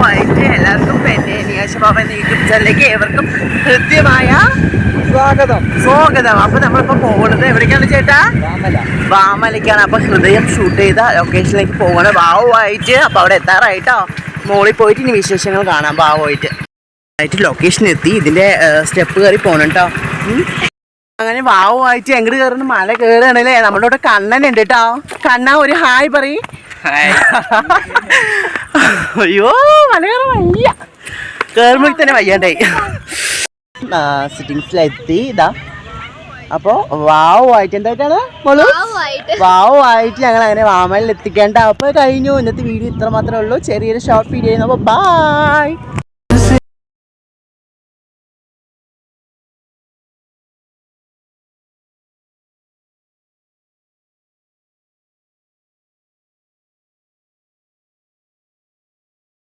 വാവുമായിട്ട് എല്ലാവർക്കും പിന്നെ നിയാശബാബൻ യൂട്യൂബ് ചാനലിലേക്ക് ഏവർക്കും ഹൃദ്യമായ സ്വാഗതം. അപ്പൊ നമ്മളിപ്പോ പോകുന്നത് എവിടേക്കാണ് ചേട്ടാ? വാമലയ്ക്കാണ്. അപ്പൊ ഹൃദയം ഷൂട്ട് ചെയ്ത ലൊക്കേഷനിലേക്ക് പോകണം വാവുമായിട്ട്. അപ്പൊ അവിടെ എത്താറായിട്ടോ. മോളിൽ പോയിട്ട് ഇനി വിശേഷങ്ങൾ കാണാം. വാവുമായിട്ട് ലൊക്കേഷൻ എത്തി. ഇതിന്റെ സ്റ്റെപ്പ് കയറി പോകണം കേട്ടോ. അങ്ങനെ വാവുമായിട്ട് എങ്ങോട്ട് കയറുന്ന മല കയറുകയാണല്ലേ. നമ്മുടെ ഇവിടെ കണ്ണൻ ഉണ്ട് കേട്ടോ. കണ്ണ ഒരു ഹായ് പറയും. അയ്യോ മല കയറാൻ വയ്യ. കയറുമ്പോൾ തന്നെ വയ്യാണ്ടായി. സിറ്റിങ്സിലെത്തി. ഇതാ അപ്പോ വാവുമായിട്ട് എന്തായിട്ടാണ് മോള് വാവുമായിട്ട് ഞങ്ങൾ അങ്ങനെ വാമലിൽ എത്തിക്കേണ്ട. അപ്പൊ കഴിഞ്ഞു ഇന്നത്തെ വീഡിയോ ഇത്ര മാത്രമേ ഉള്ളൂ. ചെറിയൊരു ഷോർട്ട് വീഡിയോ. ബൈ.